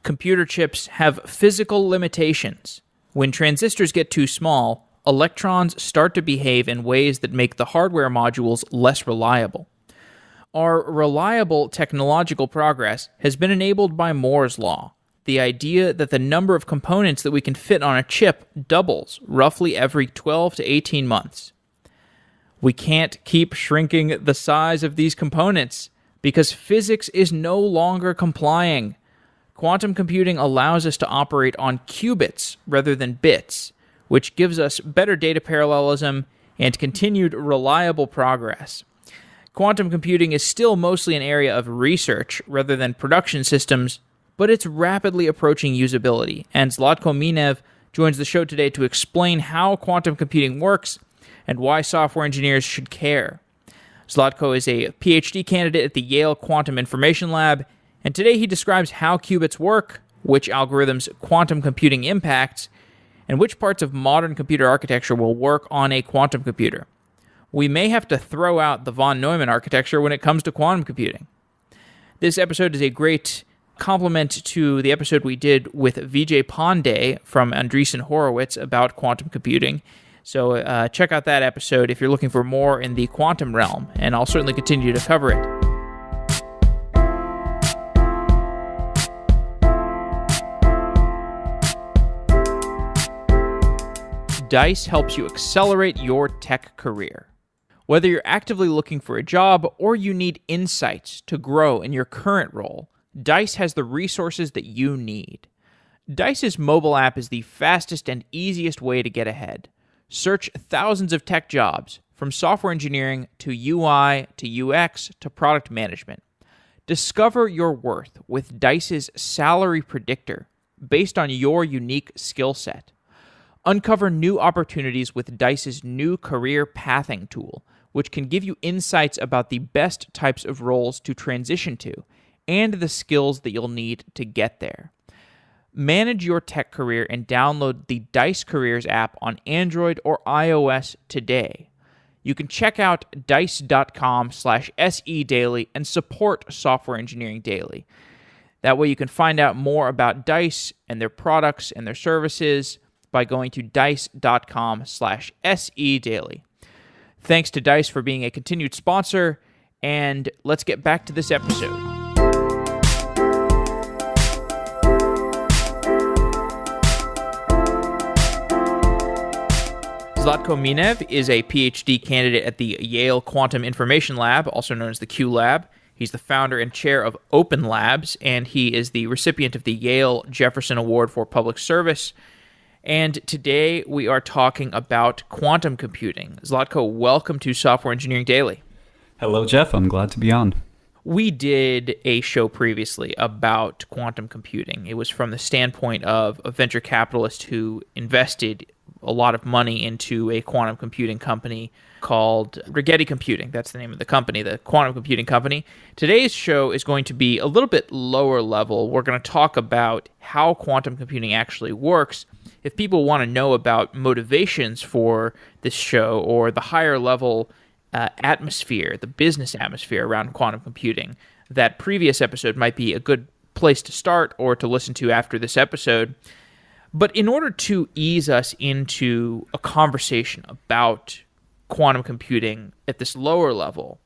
Computer chips have physical limitations. When transistors get too small, electrons start to behave in ways that make the hardware modules less reliable. Our reliable technological progress has been enabled by Moore's law, the idea that the number of components that we can fit on a chip doubles roughly every 12 to 18 months. We can't keep shrinking the size of these components because physics is no longer complying. Quantum computing allows us to operate on qubits rather than bits, which gives us better data parallelism and continued reliable progress. Quantum computing is still mostly an area of research rather than production systems, but it's rapidly approaching usability, and Zlatko Minev joins the show today to explain how quantum computing works and why software engineers should care. Zlatko is a PhD candidate at the Yale Quantum Information Lab, and today he describes how qubits work, which algorithms quantum computing impacts, and which parts of modern computer architecture will work on a quantum computer. We may have to throw out the von Neumann architecture when it comes to quantum computing. This episode is a great complement to the episode we did with Vijay Pandey from Andreessen Horowitz about quantum computing. So check out that episode if you're looking for more in the quantum realm, and I'll certainly continue to cover it. Dice helps you accelerate your tech career. Whether you're actively looking for a job or you need insights to grow in your current role, Dice has the resources that you need. Dice's mobile app is the fastest and easiest way to get ahead. Search thousands of tech jobs, from software engineering to UI to UX to product management. Discover your worth with Dice's salary predictor based on your unique skill set. Uncover new opportunities with Dice's new career pathing tool, which can give you insights about the best types of roles to transition to and the skills that you'll need to get there. Manage your tech career and download the Dice Careers app on Android or iOS today. You can check out dice.com/SEDaily and support Software Engineering Daily. That way you can find out more about Dice and their products and their services by going to dice.com/SEDaily. Thanks to Dice for being a continued sponsor, and let's get back to this episode. Zlatko Minev is a PhD candidate at the Yale Quantum Information Lab, also known as the Q Lab. He's the founder and chair of Open Labs, and he is the recipient of the Yale Jefferson Award for Public Service. And today we are talking about quantum computing. Zlatko, welcome to Software Engineering Daily. Hello, Jeff. I'm glad to be on. We did a show previously about quantum computing. It was from the standpoint of a venture capitalist who invested a lot of money into a quantum computing company called Rigetti Computing. That's the name of the company, the quantum computing company. Today's show is going to be a little bit lower level. We're going to talk about how quantum computing actually works. If people want to know about motivations for this show or the higher level atmosphere, the business atmosphere around quantum computing, that previous episode might be a good place to start or to listen to after this episode. But in order to ease us into a conversation about quantum computing at this lower level,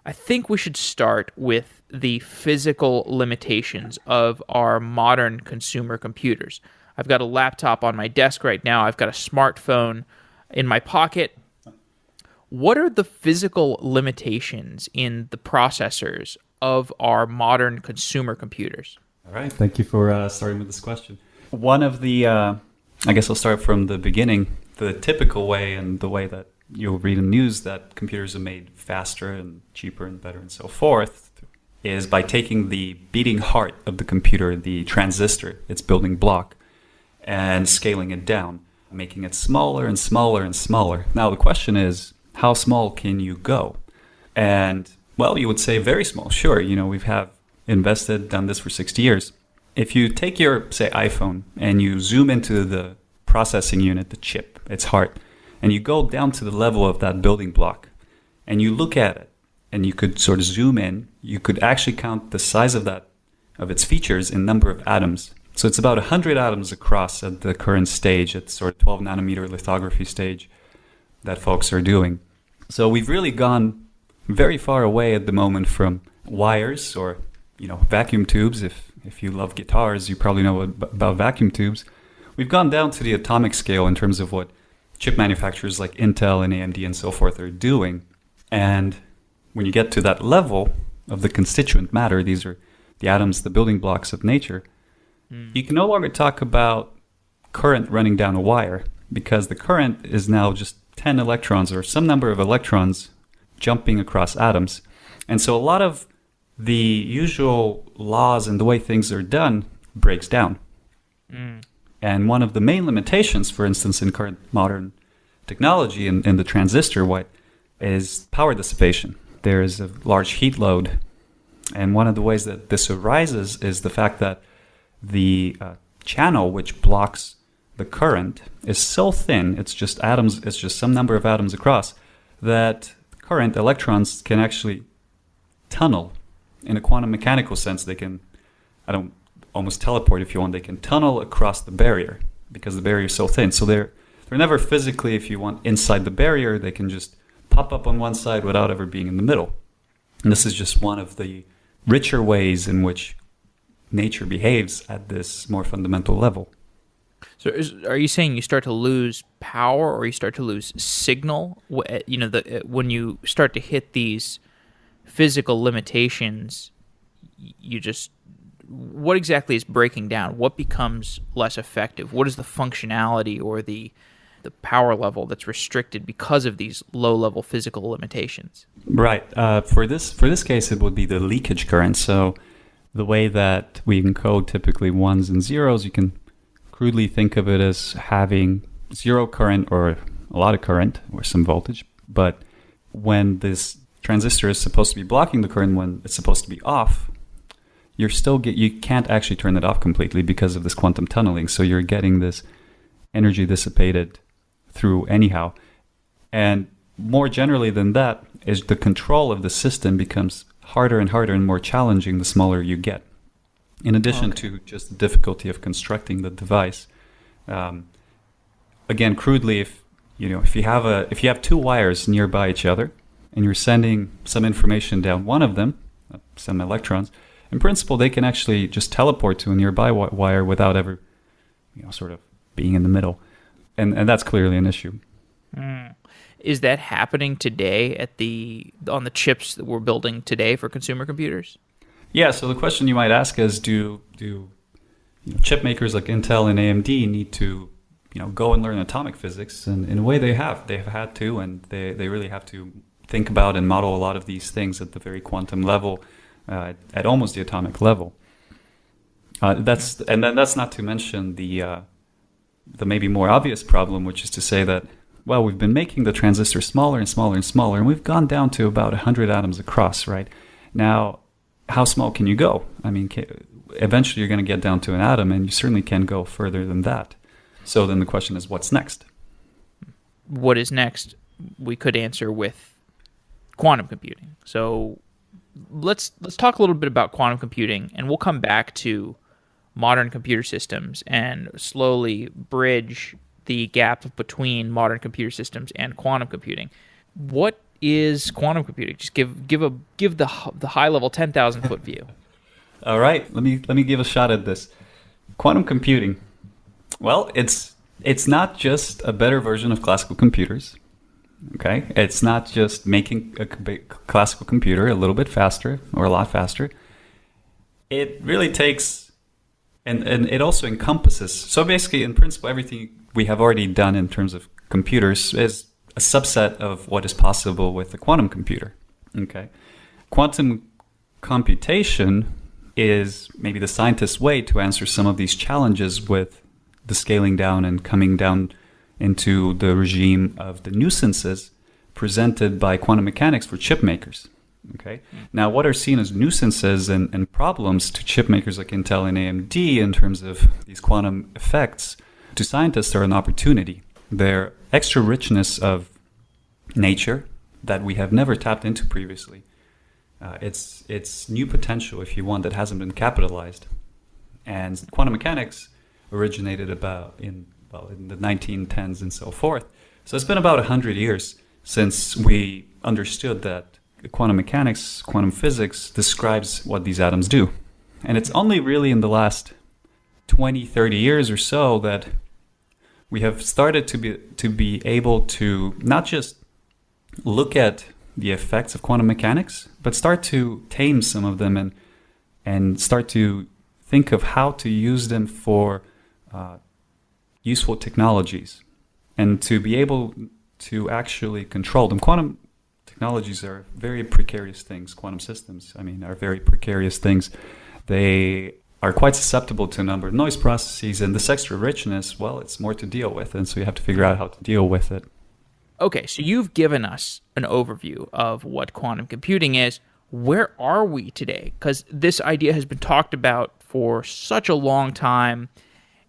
I think we should start with the physical limitations of our modern consumer computers. I've got a laptop on my desk right now. I've got a smartphone in my pocket. What are the physical limitations in the processors of our modern consumer computers? All right. Thank you for starting with this question. One of the, I guess I'll start from the beginning. The typical way and the way that you'll read in the news that computers are made faster and cheaper and better and so forth is by taking the beating heart of the computer, the transistor, its building block, and scaling it down, making it smaller and smaller and smaller. Now the question is, how small can you go? And, well, you would say very small. Sure, we've done this for 60 years. If you take your, say, iPhone and you zoom into the processing unit, the chip, its heart, and you go down to the level of that building block and you look at it and you could sort of zoom in, you could actually count the size of its features in number of atoms So it's about 100 atoms across at the current stage, at sort of 12 nanometer lithography stage that folks are doing. So we've really gone very far away at the moment from wires or, vacuum tubes. If you love guitars, you probably know about vacuum tubes. We've gone down to the atomic scale in terms of what chip manufacturers like Intel and AMD and so forth are doing. And when you get to that level of the constituent matter, these are the atoms, the building blocks of nature, you can no longer talk about current running down a wire, because the current is now just 10 electrons or some number of electrons jumping across atoms. And so a lot of the usual laws and the way things are done breaks down. And one of the main limitations, for instance, in current modern technology in the transistor, is power dissipation. There is a large heat load. And one of the ways that this arises is the fact that the channel which blocks the current is so thin, it's just atoms, it's just some number of atoms across, that current electrons can actually tunnel. In a quantum mechanical sense, they can, almost teleport if you want, they can tunnel across the barrier because the barrier is so thin. So they're never physically, if you want, inside the barrier. They can just pop up on one side without ever being in the middle. And this is just one of the richer ways in which nature behaves at this more fundamental level. So are you saying you start to lose power or you start to lose signal? When you start to hit these physical limitations, what exactly is breaking down? What becomes less effective? What is the functionality or the power level that's restricted because of these low-level physical limitations? Right. For this case, it would be the leakage current. So the way that we encode typically ones and zeros, you can crudely think of it as having zero current or a lot of current or some voltage. But when this transistor is supposed to be blocking the current, when it's supposed to be off, you can't actually turn it off completely because of this quantum tunneling. So you're getting this energy dissipated through anyhow. And more generally than that is the control of the system becomes harder and harder and more challenging the smaller you get. In addition to just the difficulty of constructing the device. Again, crudely, if you have two wires nearby each other and you're sending some information down one of them, some electrons, in principle, they can actually just teleport to a nearby wire without ever, sort of being in the middle. And that's clearly an issue. Is that happening today on the chips that we're building today for consumer computers? Yeah, so the question you might ask is, do chip makers like Intel and AMD need to go and learn atomic physics? And in a way they've had to, and they really have to think about and model a lot of these things at the very quantum level, at almost the atomic level. That's not to mention the maybe more obvious problem, which is to say that, well, we've been making the transistor smaller and smaller and smaller, and we've gone down to about 100 atoms across, right? Now, how small can you go? I mean, eventually you're going to get down to an atom, and you certainly can't go further than that. So then the question is, what's next? What is next? We could answer with quantum computing. So let's talk a little bit about quantum computing, and we'll come back to modern computer systems and slowly bridge the gap between modern computer systems and quantum computing. What is quantum computing? Just give the high level 10,000 foot view. All right, let me give a shot at this. Quantum computing. Well, it's not just a better version of classical computers. Okay, it's not just making a classical computer a little bit faster or a lot faster. It really takes and it also encompasses. So basically, in principle, everything we have already done in terms of computers is a subset of what is possible with a quantum computer. Okay, quantum computation is maybe the scientist's way to answer some of these challenges with the scaling down and coming down into the regime of the nuisances presented by quantum mechanics for chip makers. Okay. Now, what are seen as nuisances and problems to chip makers like Intel and AMD in terms of these quantum effects, to scientists are an opportunity. They're extra richness of nature that we have never tapped into previously. It's new potential, if you want, that hasn't been capitalized. And quantum mechanics originated in the 1910s and so forth. So it's been about 100 years since we understood that quantum mechanics, quantum physics describes what these atoms do. And it's only really in the last 20, 30 years or so that we have started to be able to not just look at the effects of quantum mechanics, but start to tame some of them and start to think of how to use them for useful technologies and to be able to actually control them. Quantum technologies are very precarious things. Quantum systems, are very precarious things. They are quite susceptible to a number of noise processes, and this extra richness, well, it's more to deal with, and so you have to figure out how to deal with it. Okay, so you've given us an overview of what quantum computing is. Where are we today? Because this idea has been talked about for such a long time,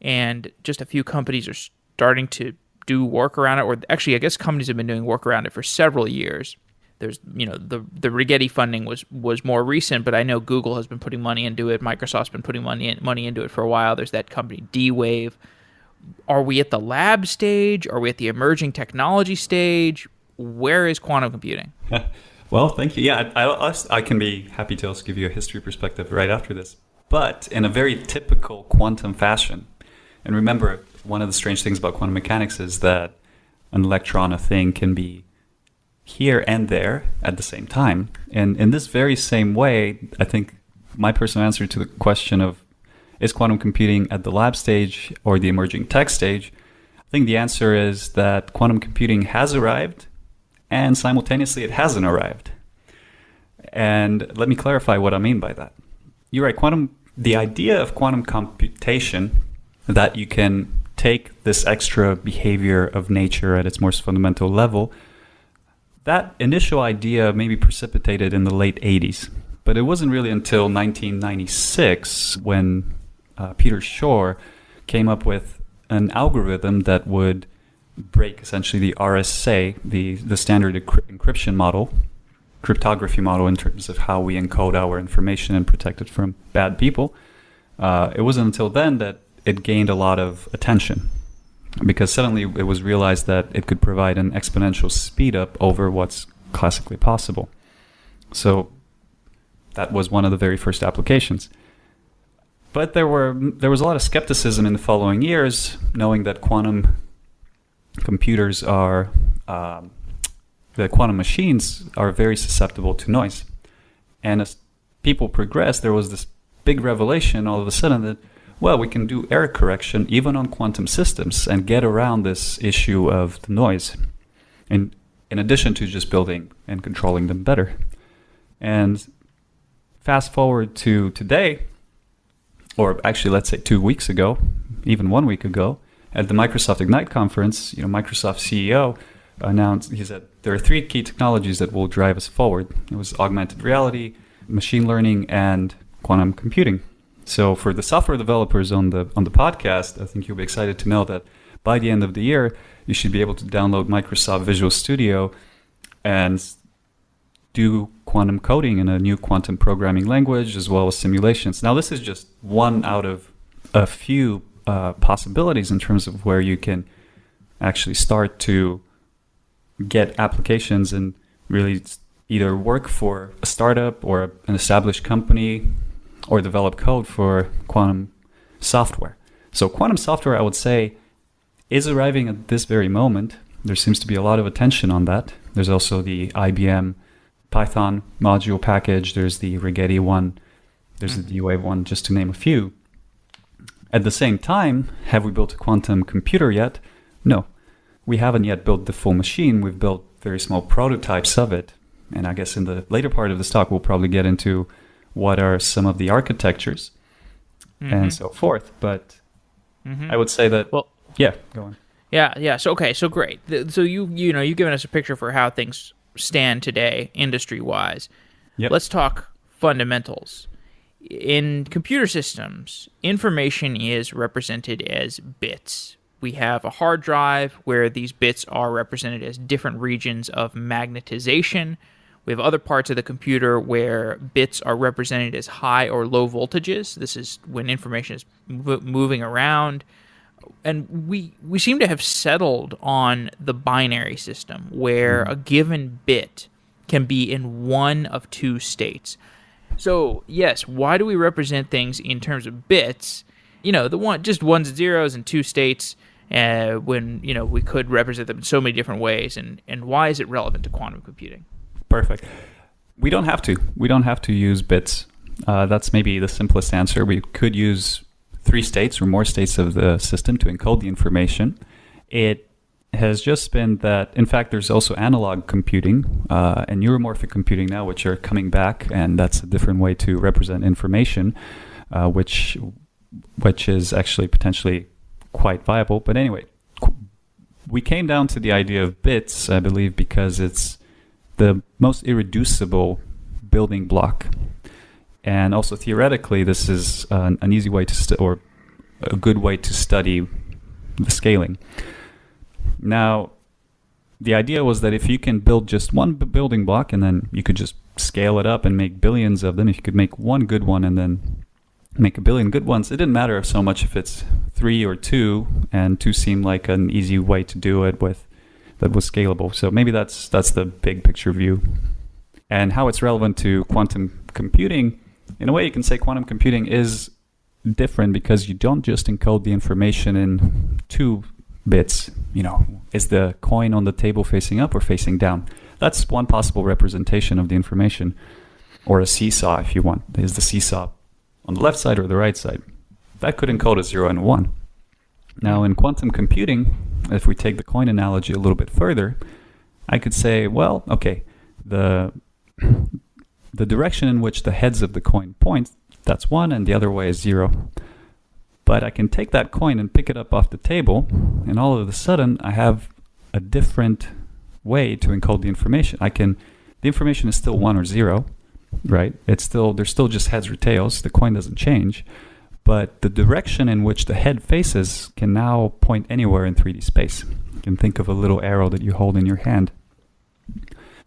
and just a few companies are starting to do work around it, or actually, I guess companies have been doing work around it for several years. There's, the Rigetti funding was more recent, but I know Google has been putting money into it. Microsoft's been putting money into it for a while. There's that company D-Wave. Are we at the lab stage? Are we at the emerging technology stage? Where is quantum computing? Well, thank you. Yeah, I can be happy to also give you a history perspective right after this, but in a very typical quantum fashion. And remember, one of the strange things about quantum mechanics is that an electron, a thing, can be here and there at the same time. And in this very same way, I think my personal answer to the question of is quantum computing at the lab stage or the emerging tech stage, I think the answer is that quantum computing has arrived and simultaneously it hasn't arrived. And let me clarify what I mean by that. You're right, the idea of quantum computation, that you can take this extra behavior of nature at its most fundamental level, that initial idea maybe precipitated in the late 80s. But it wasn't really until 1996 when Peter Shor came up with an algorithm that would break essentially the RSA, the standard encryption model, cryptography model in terms of how we encode our information and protect it from bad people. It wasn't until then that it gained a lot of attention, because suddenly it was realized that it could provide an exponential speed up over what's classically possible. So that was one of the very first applications. But there was a lot of skepticism in the following years, knowing that quantum computers the quantum machines are very susceptible to noise. And as people progressed, there was this big revelation all of a sudden that, well, we can do error correction even on quantum systems and get around this issue of the noise, in addition to just building and controlling them better. And fast forward to today, or actually let's say 2 weeks ago, even 1 week ago, at the Microsoft Ignite conference, Microsoft CEO announced, he said, there are 3 key technologies that will drive us forward. It was augmented reality, machine learning, and quantum computing. So for the software developers on the podcast, I think you'll be excited to know that by the end of the year, you should be able to download Microsoft Visual Studio and do quantum coding in a new quantum programming language, as well as simulations. Now, this is just one out of a few possibilities in terms of where you can actually start to get applications and really either work for a startup or an established company or develop code for quantum software. So quantum software, I would say, is arriving at this very moment. There seems to be a lot of attention on that. There's also the IBM Python module package. There's the Rigetti one. There's the D-Wave one, just to name a few. At the same time, have we built a quantum computer yet? No. We haven't yet built the full machine. We've built very small prototypes of it. And I guess in the later part of this talk, we'll probably get into what are some of the architectures and so forth. But I would say that, go on. Yeah. So great. So you've given us a picture for how things stand today, industry-wise. Yep. Let's talk fundamentals. In computer systems, information is represented as bits. We have a hard drive where these bits are represented as different regions of magnetization. We We have other parts of the computer where bits are represented as high or low voltages. This is when information is moving around. And we seem to have settled on the binary system where a given bit can be in one of two states. So yes, why do we represent things in terms of bits? Just ones and zeros and two states when we could represent them in so many different ways. And why is it relevant to quantum computing? Perfect. We don't have to. We don't have to use bits. That's maybe the simplest answer. We could use 3 states or more states of the system to encode the information. It has just been that, in fact, there's also analog computing and neuromorphic computing now, which are coming back, and that's a different way to represent information, which is actually potentially quite viable. But anyway, we came down to the idea of bits, I believe, because it's the most irreducible building block. And also theoretically, this is an easy way or a good way to study the scaling. Now, the idea was that if you can build just one building block and then you could just scale it up and make billions of them, if you could make one good one and then make a billion good ones, it didn't matter so much if it's 3 or 2, and 2 seemed like an easy way to do it that was scalable. So maybe that's the big picture view. And how it's relevant to quantum computing, in a way you can say quantum computing is different because you don't just encode the information in 2 bits. Is the coin on the table facing up or facing down? That's one possible representation of the information. Or a seesaw, if you want. Is the seesaw on the left side or the right side? That could encode a 0 and 1. Now in quantum computing, if we take the coin analogy a little bit further, I could say, well, okay, the direction in which the heads of the coin point, that's 1, and the other way is 0. But I can take that coin and pick it up off the table, and all of a sudden I have a different way to encode the information. The information is still 1 or 0, right? There's still just heads or tails. The coin doesn't change. But the direction in which the head faces can now point anywhere in 3D space. You can think of a little arrow that you hold in your hand.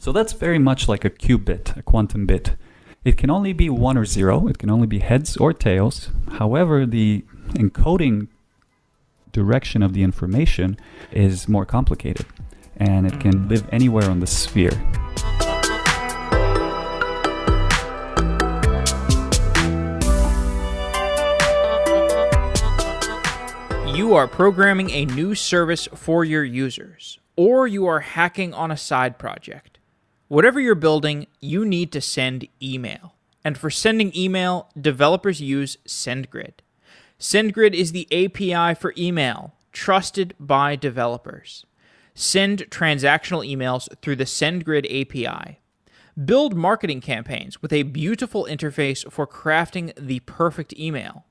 So that's very much like a qubit, a quantum bit. It can only be 1 or 0. It can only be heads or tails. However, the encoding direction of the information is more complicated, and it can live anywhere on the sphere. You are programming a new service for your users, or you are hacking on a side project. Whatever you're building, you need to send email. And for sending email, developers use SendGrid. SendGrid is the API for email, trusted by developers. Send transactional emails through the SendGrid API. Build marketing campaigns with a beautiful interface for crafting the perfect email.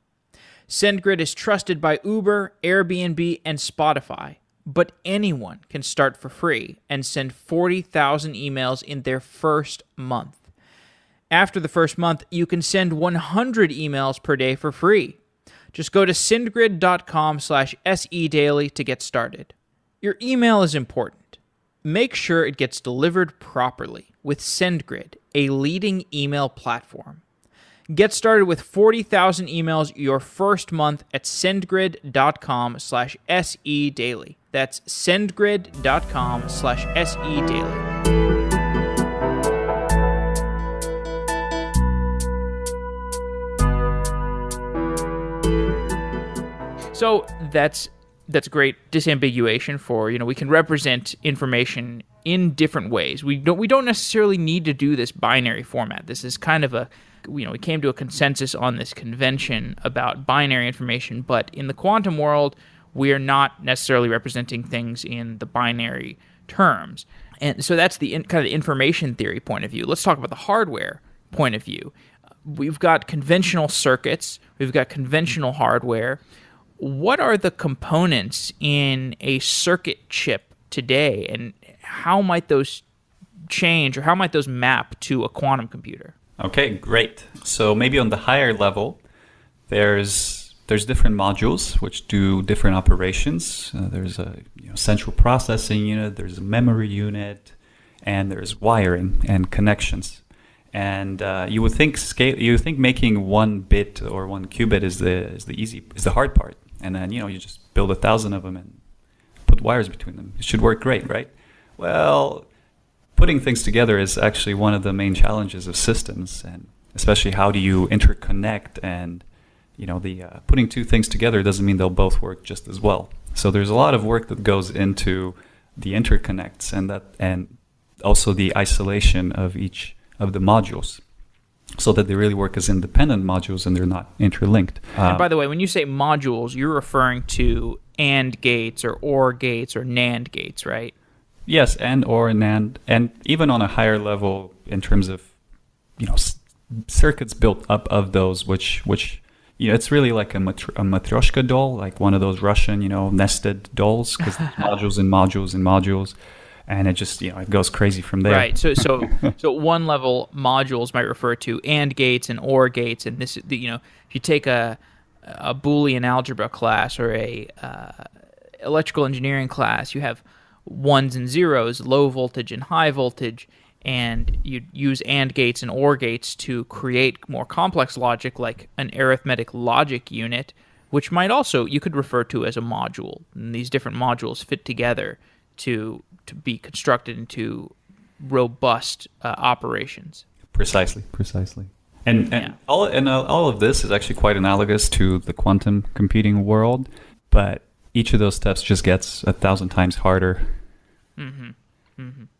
SendGrid is trusted by Uber, Airbnb, and Spotify, but anyone can start for free and send 40,000 emails in their first month. After the first month, you can send 100 emails per day for free. Just go to sendgrid.com/sedaily to get started. Your email is important. Make sure it gets delivered properly with SendGrid, a leading email platform. Get started with 40,000 emails your first month at sendgrid.com/sedaily. That's sendgrid.com/sedaily. So that's great disambiguation for, we can represent information in different ways. We don't necessarily need to do this binary format. This is kind of we came to a consensus on this convention about binary information, but in the quantum world, we are not necessarily representing things in the binary terms. And so that's the kind of the information theory point of view. Let's talk about the hardware point of view. We've got conventional circuits. We've got conventional hardware. What are the components in a circuit chip today, and how might those change, or how might those map to a quantum computer? Okay, great. So maybe on the higher level, there's different modules which do different operations. There's a central processing unit, there's a memory unit, and there's wiring and connections. And you would think making one bit or one qubit is the hard part, and then you just build 1,000 of them and put wires between them. It should work great, right? Well, putting things together is actually one of the main challenges of systems, and especially how do you interconnect, and putting two things together doesn't mean they'll both work just as well. So there's a lot of work that goes into the interconnects and also the isolation of each of the modules, so that they really work as independent modules and they're not interlinked. And by the way, when you say modules, you're referring to AND gates or OR gates or NAND gates, right? Yes, and OR and NAND, and even on a higher level in terms of circuits built up of those, which it's really like a matryoshka doll, like one of those Russian nested dolls, because there's modules and modules and modules. And it just, it goes crazy from there. Right. So one level modules might refer to AND gates and OR gates. And this, if you take a Boolean algebra class or a electrical engineering class, you have ones and zeros, low voltage and high voltage, and you use AND gates and OR gates to create more complex logic, like an arithmetic logic unit, which might also, you could refer to as a module. And these different modules fit together to be constructed into robust operations. Precisely. And all of this is actually quite analogous to the quantum computing world, but each of those steps just gets 1,000 times harder.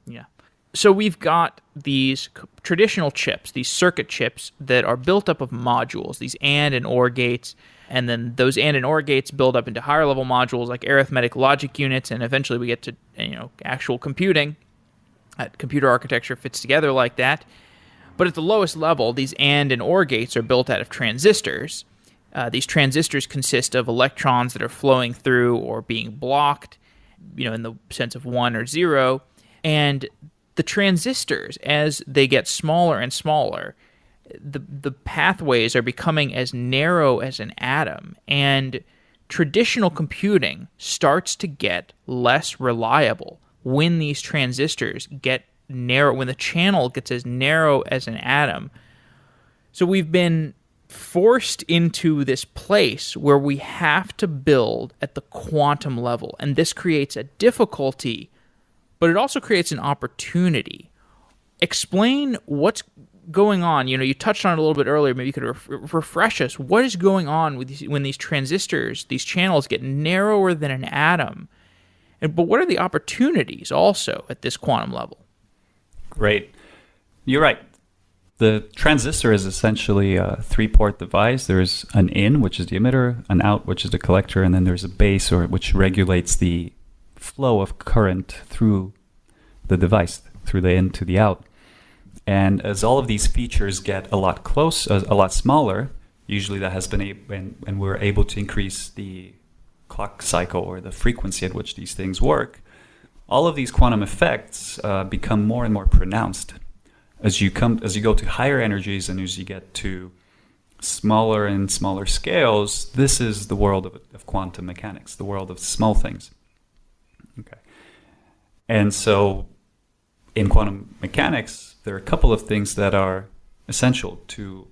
Yeah. So we've got these traditional chips, these circuit chips that are built up of modules, these AND and OR gates, and then those AND and OR gates build up into higher level modules like arithmetic logic units, and eventually we get to actual computing. Computer architecture fits together like that. But at the lowest level, these AND and OR gates are built out of transistors. These transistors consist of electrons that are flowing through or being blocked, in the sense of 1 or 0. And the transistors, as they get smaller and smaller, the pathways are becoming as narrow as an atom, and traditional computing starts to get less reliable when these transistors get narrow, when the channel gets as narrow as an atom. So we've been forced into this place where we have to build at the quantum level, and this creates a difficulty, but it also creates an opportunity. Explain what's going on. You touched on it a little bit earlier. Maybe you could refresh us. What is going on when these transistors, these channels, get narrower than an atom? But what are the opportunities also at this quantum level? Great. You're right. The transistor is essentially a 3-port device. There's an in, which is the emitter, an out, which is the collector, and then there's a base, which regulates the flow of current through the device, through the in to the out. And as all of these features get a lot smaller, usually that has been and we're able to increase the clock cycle or the frequency at which these things work, all of these quantum effects become more and more pronounced. As you go to higher energies and as you get to smaller and smaller scales, this is the world of quantum mechanics, the world of small things. Okay. And so in quantum mechanics, there are a couple of things that are essential to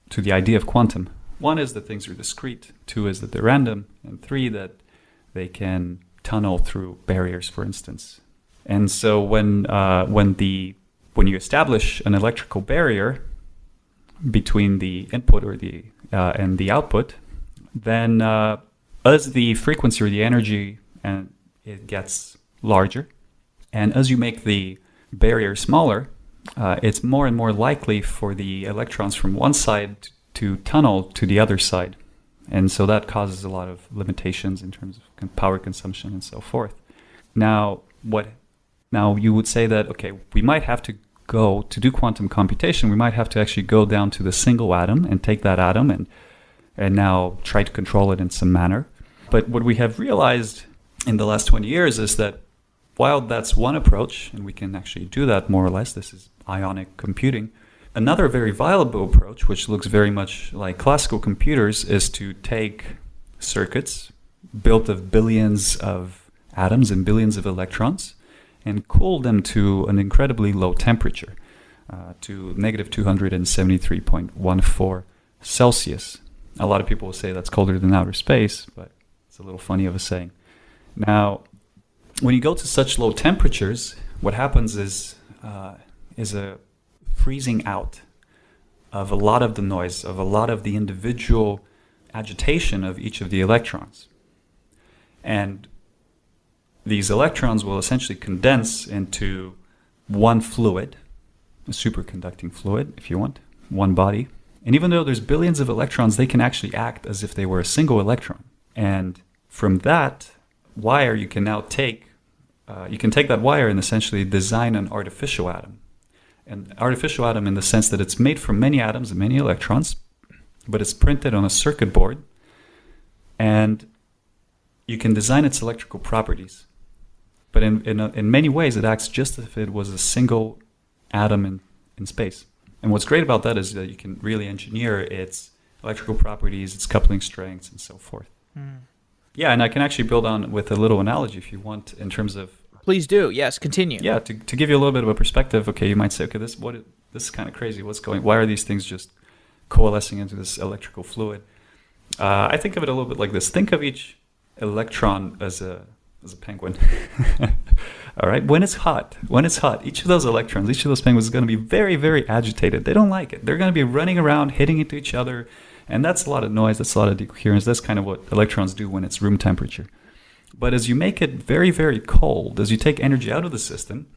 the idea of quantum. One is that things are discrete, 2 is that they're random, and 3 that they can tunnel through barriers, for instance. And so when you establish an electrical barrier between the input or and the output, then as the frequency or the energy and it gets larger, and as you make the barrier smaller, it's more and more likely for the electrons from one side to tunnel to the other side. And so that causes a lot of limitations in terms of power consumption and so forth. Now you would say that, okay, we might have to to do quantum computation, we might have to actually go down to the single atom and take that atom and now try to control it in some manner. But what we have realized in the last 20 years is that while that's one approach, and we can actually do that more or less, this is ionic computing, another very viable approach, which looks very much like classical computers, is to take circuits built of billions of atoms and billions of electrons and cooled them to an incredibly low temperature, to negative 273.14 Celsius. A lot of people will say that's colder than outer space, but it's a little funny of a saying. Now, when you go to such low temperatures, what happens is a freezing out of a lot of the noise, of a lot of the individual agitation of each of the electrons. And these electrons will essentially condense into one fluid, a superconducting fluid, if you want, one body. And even though there's billions of electrons, they can actually act as if they were a single electron. And from that wire, you can now take that wire and essentially design an artificial atom. An artificial atom in the sense that it's made from many atoms and many electrons, but it's printed on a circuit board, and you can design its electrical properties. But in many ways, it acts just as if it was a single atom in space. And what's great about that is that you can really engineer its electrical properties, its coupling strengths, and so forth. Yeah, and I can actually build on with a little analogy if you want in terms of... Please do. Yes, continue. Yeah, to give you a little bit of a perspective, okay, you might say, okay, this is kind of crazy. Why are these things just coalescing into this electrical fluid? I think of it a little bit like this. Think of each electron as a penguin. All right, when it's hot, each of those electrons, each of those penguins is going to be very, very agitated. They don't like it. They're going to be running around, hitting into each other, and that's a lot of noise. That's a lot of decoherence. That's kind of what electrons do when it's room temperature. But as you make it very, very cold, as you take energy out of the system,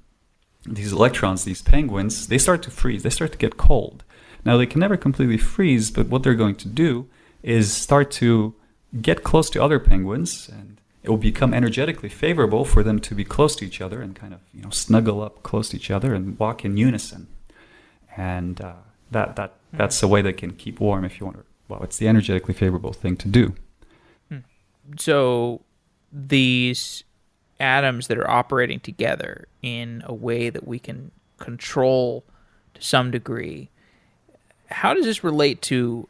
these electrons, these penguins, they start to freeze. They start to get cold. Now, they can never completely freeze, but what they're going to do is start to get close to other penguins, and it will become energetically favorable for them to be close to each other and kind of, snuggle up close to each other and walk in unison. And that's the way they can keep warm, if you want to. Well, it's the energetically favorable thing to do. So these atoms that are operating together in a way that we can control to some degree, how does this relate to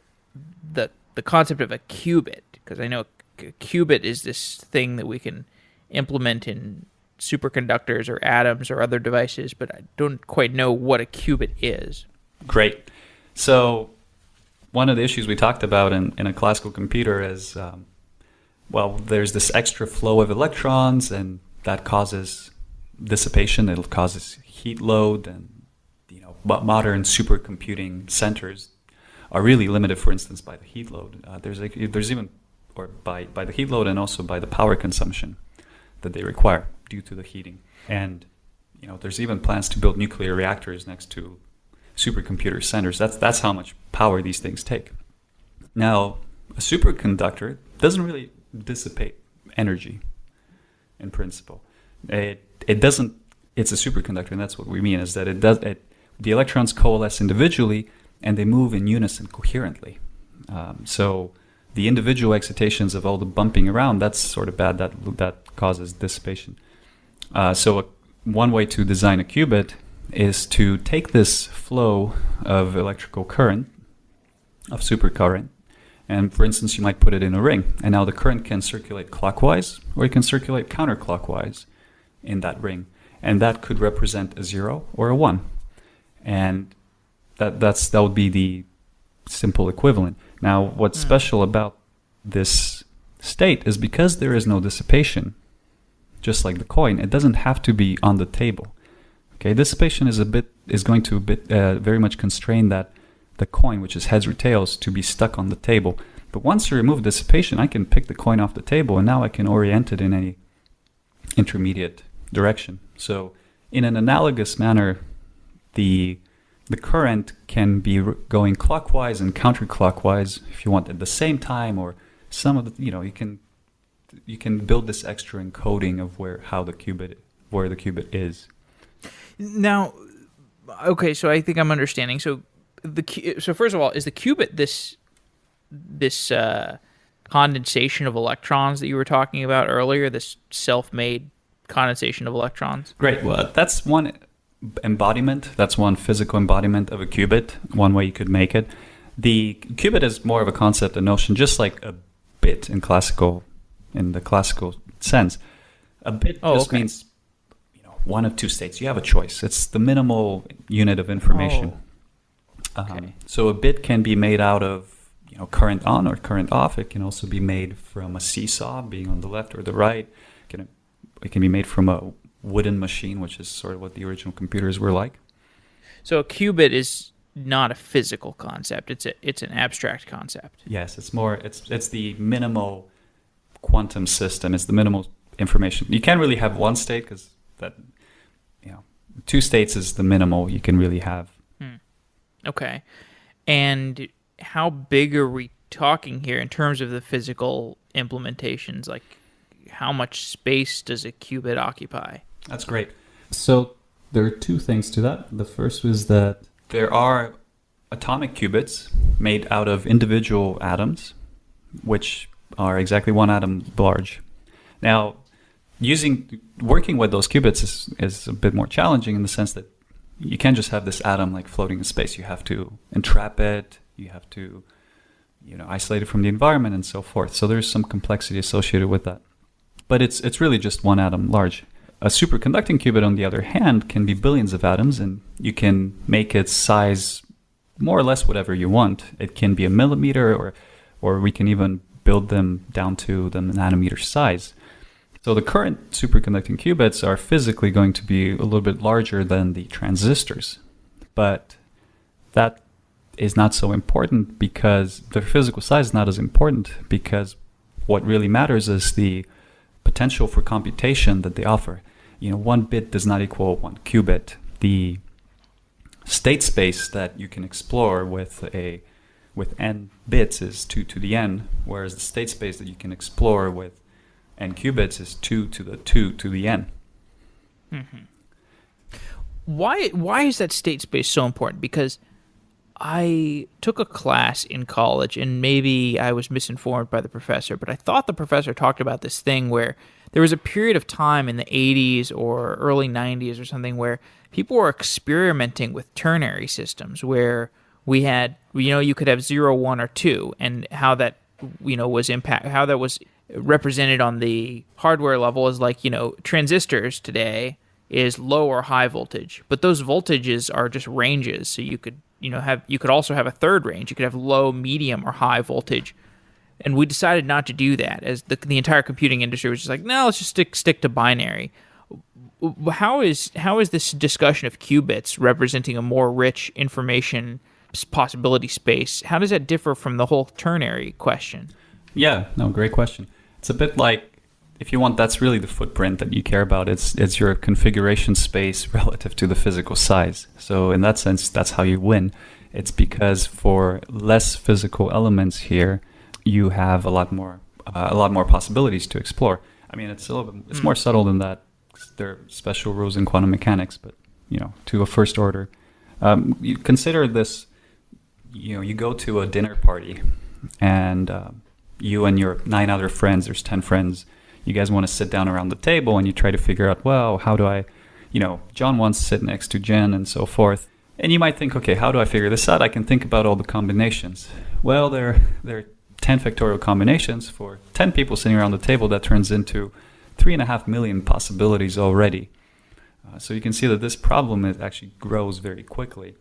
the concept of a qubit? Because I know a qubit is this thing that we can implement in superconductors or atoms or other devices, but I don't quite know what a qubit is. Great. So one of the issues we talked about in a classical computer is, there's this extra flow of electrons, and that causes dissipation. It causes heat load, and but modern supercomputing centers are really limited, for instance, by the heat load. There's even by the heat load and also by the power consumption that they require due to the heating. And there's even plans to build nuclear reactors next to supercomputer centers. That's how much power these things take. Now, a superconductor doesn't really dissipate energy in principle. It doesn't. It's a superconductor, and that's what we mean is that the electrons coalesce individually and they move in unison coherently. So the individual excitations of all the bumping around, that's sort of bad. That causes dissipation. So one way to design a qubit is to take this flow of electrical current, of supercurrent, and for instance, you might put it in a ring. And now the current can circulate clockwise or it can circulate counterclockwise in that ring. And that could represent a 0 or a 1. And that would be the simple equivalent. Now, what's special about this state is because there is no dissipation, just like the coin, it doesn't have to be on the table. Okay, dissipation is going to very much constrain the coin, which is heads or tails, to be stuck on the table. But once you remove dissipation, I can pick the coin off the table, and now I can orient it in any intermediate direction. So in an analogous manner, the current can be going clockwise and counterclockwise if you want at the same time, or some of the you can build this extra encoding of where the qubit is. Now, okay, so I think I'm understanding. So first of all, is the qubit this condensation of electrons that you were talking about earlier, this self-made condensation of electrons? Great. Well, that's one embodiment. That's one physical embodiment of a qubit, one way you could make it. The qubit is more of a concept, a notion, just like a bit in the classical sense. A bit means one of two states. You have a choice. It's the minimal unit of information. Okay. So a bit can be made out of current on or current off. It can also be made from a seesaw, being on the left or the right. It can be made from a wooden machine, which is sort of what the original computers were like. So a qubit is not a physical concept. It's an abstract concept. Yes, it's the minimal quantum system. It's the minimal information. You can't really have one state because two states is the minimal you can really have. Okay. And how big are we talking here in terms of the physical implementations? Like, how much space does a qubit occupy? That's great. So there are two things to that. The first was that there are atomic qubits made out of individual atoms, which are exactly one atom large. Now, working with those qubits is a bit more challenging in the sense that you can't just have this atom like floating in space. You have to entrap it. You have to, isolate it from the environment and so forth. So there's some complexity associated with that. But it's really just one atom large. A superconducting qubit, on the other hand, can be billions of atoms, and you can make its size more or less whatever you want. It can be a millimeter, or we can even build them down to the nanometer size. So the current superconducting qubits are physically going to be a little bit larger than the transistors. But that is not so important because the physical size is not as important, because what really matters is the potential for computation that they offer. 1 bit does not equal 1 qubit. The state space that you can explore with n bits is 2 to the n, whereas the state space that you can explore with n qubits is 2 to the 2 to the n. Mm-hmm. Why is that state space so important? Because I took a class in college, and maybe I was misinformed by the professor, but I thought the professor talked about this thing where there was a period of time in the 80s or early 90s or something where people were experimenting with ternary systems where we had, you could have 0, 1, or 2, and how that, how that was represented on the hardware level is like, transistors today is low or high voltage, but those voltages are just ranges. So you could, you could also have a third range. You could have low, medium, or high voltage. And we decided not to do that, as the entire computing industry was just like, no, let's just stick to binary. How is this discussion of qubits representing a more rich information possibility space? How does that differ from the whole ternary question? Yeah, no, great question. It's a bit like, if you want, that's really the footprint that you care about. It's your configuration space relative to the physical size. So in that sense, that's how you win. It's because for less physical elements here, you have a lot more possibilities to explore. I mean, it's a little bit, it's more subtle than that. There are special rules in quantum mechanics, but to a first order, you consider this. You go to a dinner party, and you and your 9 other friends. There's 10 friends. You guys want to sit down around the table, and you try to figure out, well, how do I, John wants to sit next to Jen, and so forth. And you might think, okay, how do I figure this out? I can think about all the combinations. Well, there are 10 factorial combinations for 10 people sitting around the table. That turns into 3.5 million possibilities already. So you can see that this problem actually grows very quickly.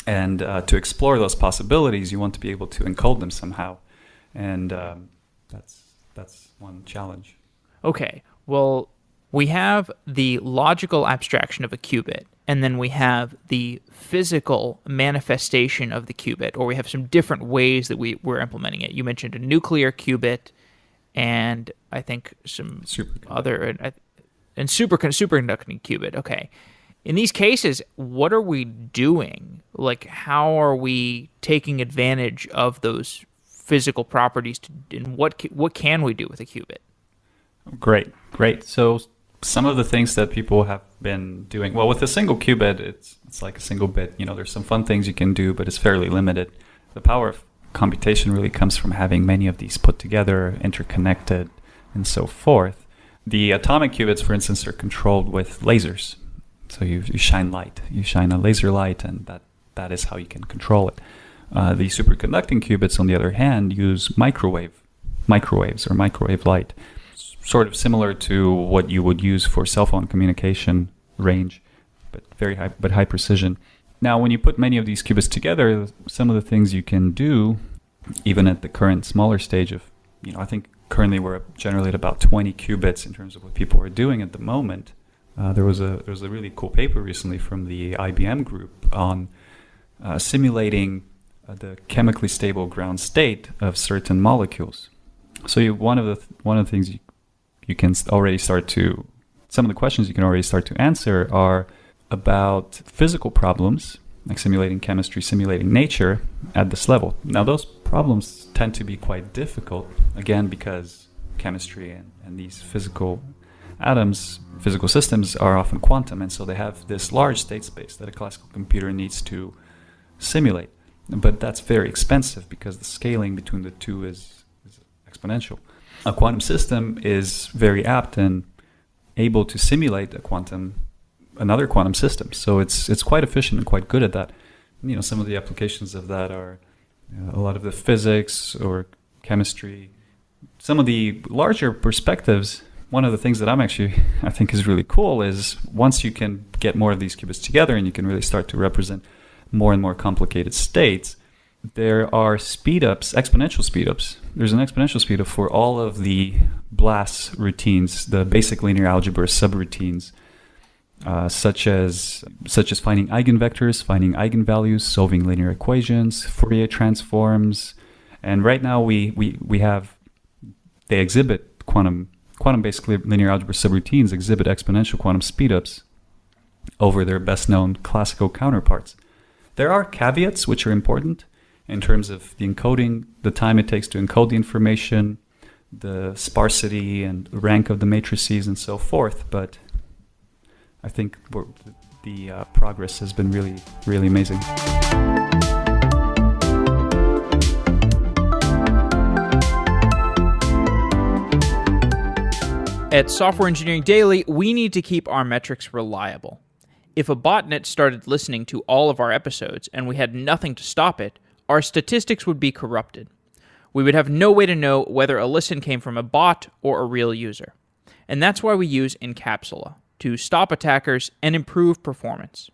And to explore those possibilities, you want to be able to encode them somehow. And that's one challenge. Okay, well, we have the logical abstraction of a qubit, and then we have the physical manifestation of the qubit, or we have some different ways that we're implementing it. You mentioned a nuclear qubit, and I think some other, and superconducting qubit. Okay. In these cases, what are we doing? Like, how are we taking advantage of those physical properties, and what can we do with a qubit? Great. So some of the things that people have been doing, well, with a single qubit, it's like a single bit. There's some fun things you can do, but it's fairly limited. The power of computation really comes from having many of these put together, interconnected, and so forth. The atomic qubits, for instance, are controlled with lasers. So you shine light. You shine a laser light, and that is how you can control it. The superconducting qubits, on the other hand, use microwaves or microwave light. sort of similar to what you would use for cell phone communication range, but high precision. Now, when you put many of these qubits together, some of the things you can do, even at the current smaller stage of, I think currently we're generally at about 20 qubits in terms of what people are doing at the moment. There was a really cool paper recently from the IBM group on simulating the chemically stable ground state of certain molecules. So one of the things you can already start to, some of the questions you can already start to answer are about physical problems, like simulating chemistry, simulating nature at this level. Now, those problems tend to be quite difficult, again, because chemistry and these physical atoms, physical systems are often quantum, and so they have this large state space that a classical computer needs to simulate. But that's very expensive because the scaling between the two is exponential. A quantum system is very apt and able to simulate another quantum system. So it's quite efficient and quite good at that. Some of the applications of that are a lot of the physics or chemistry. Some of the larger perspectives, one of the things that I think is really cool is once you can get more of these qubits together and you can really start to represent more and more complicated states, there are speedups, exponential speedups. There's an exponential speedup for all of the BLAS routines, the basic linear algebra subroutines, such as finding eigenvectors, finding eigenvalues, solving linear equations, Fourier transforms, and right now they exhibit quantum basic linear algebra subroutines exhibit exponential quantum speedups over their best known classical counterparts. There are caveats which are important in terms of the encoding, the time it takes to encode the information, the sparsity and rank of the matrices and so forth, but I think the progress has been really, really amazing. At Software Engineering Daily, we need to keep our metrics reliable. If a botnet started listening to all of our episodes and we had nothing to stop it, our statistics would be corrupted. We would have no way to know whether a listen came from a bot or a real user. And that's why we use Encapsula, to stop attackers and improve performance.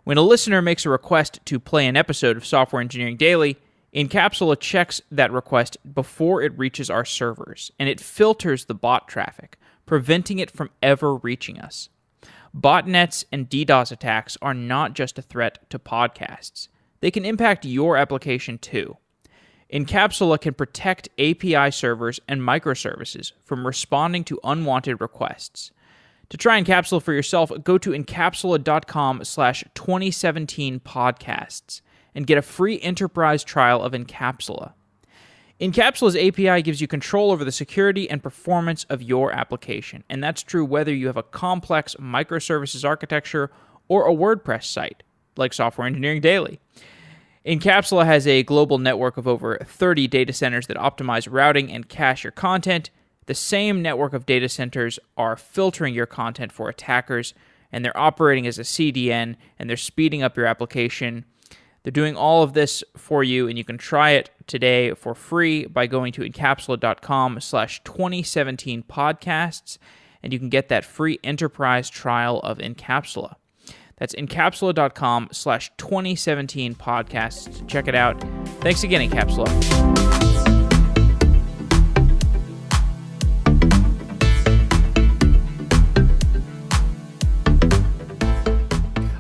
When a listener makes a request to play an episode of Software Engineering Daily, Encapsula checks that request before it reaches our servers, and it filters the bot traffic, preventing it from ever reaching us. Botnets and DDoS attacks are not just a threat to podcasts. They can impact your application too. Encapsula can protect API servers and microservices from responding to unwanted requests. To try Encapsula for yourself, go to encapsula.com/2017podcasts and get a free enterprise trial of Encapsula. Encapsula's API gives you control over the security and performance of your application, and that's true whether you have a complex microservices architecture or a WordPress site, like Software Engineering Daily. Encapsula has a global network of over 30 data centers that optimize routing and cache your content. The same network of data centers are filtering your content for attackers, and they're operating as a CDN, and they're speeding up your application. They're doing all of this for you, and you can try it today for free by going to encapsula.com/2017podcasts, and you can get that free enterprise trial of Encapsula. That's encapsula.com/2017podcasts. Check it out. Thanks again, Encapsula.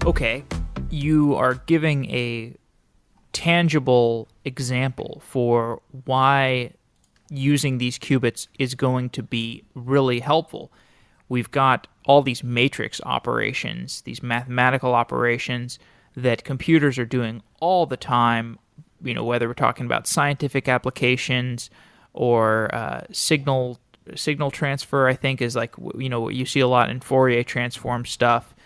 Okay, you are giving a tangible example for why using these qubits is going to be really helpful. We've got all these matrix operations, these mathematical operations that computers are doing all the time, whether we're talking about scientific applications or signal transfer, I think is like, what you see a lot in Fourier transform stuff.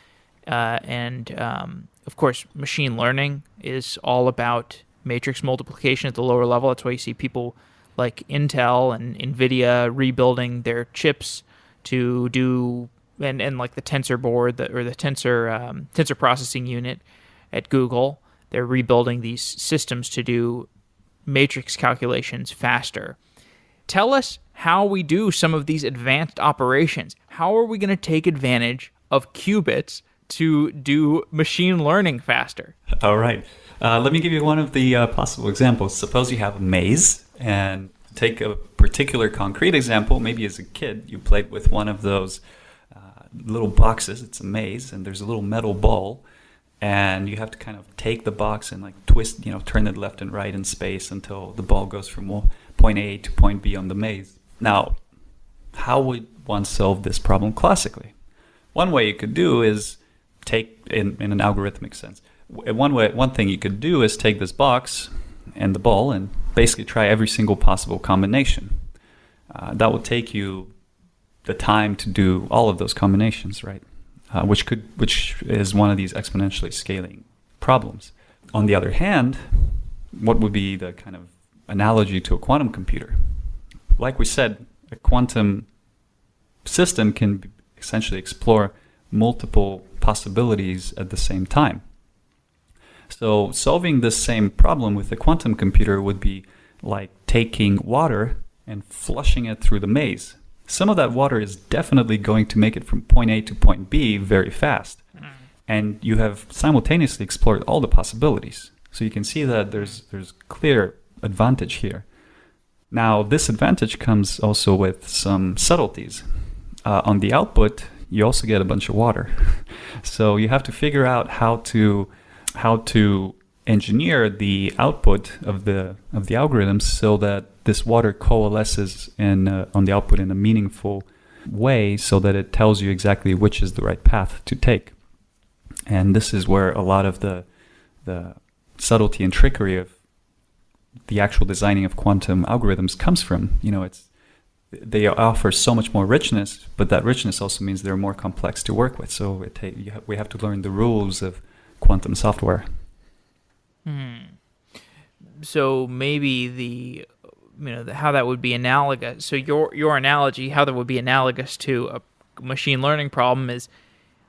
Of course, machine learning is all about matrix multiplication at the lower level. That's why you see people like Intel and NVIDIA rebuilding their chips to do, and like the tensor board or the tensor processing unit at Google. They're rebuilding these systems to do matrix calculations faster. Tell us how we do some of these advanced operations. How are we going to take advantage of qubits to do machine learning faster? All right. Let me give you one of the possible examples. Suppose you have a maze, and take a particular concrete example. Maybe as a kid, you played with one of those little boxes. It's a maze, and there's a little metal ball, and you have to kind of take the box and like twist, turn it left and right in space until the ball goes from point A to point B on the maze. Now, how would one solve this problem classically? One way you could do is take, in an algorithmic sense, one thing you could do is take this box and the ball and basically try every single possible combination. That will take you the time to do all of those combinations, right? Which is one of these exponentially scaling problems. On the other hand, what would be the kind of analogy to a quantum computer? Like we said, a quantum system can essentially explore multiple possibilities at the same time. So solving this same problem with a quantum computer would be like taking water and flushing it through the maze. Some of that water is definitely going to make it from point A to point B very fast. And you have simultaneously explored all the possibilities. So you can see that there's clear advantage here. Now, this advantage comes also with some subtleties. On the output, you also get a bunch of water. So you have to figure out how to engineer the output of the algorithms so that this water coalesces on the output in a meaningful way, so that it tells you exactly which is the right path to take. And this is where a lot of the subtlety and trickery of the actual designing of quantum algorithms comes from. They offer so much more richness, but that richness also means they're more complex to work with. So we have to learn the rules of quantum software. So maybe how that would be analogous. So your analogy, how that would be analogous to a machine learning problem is,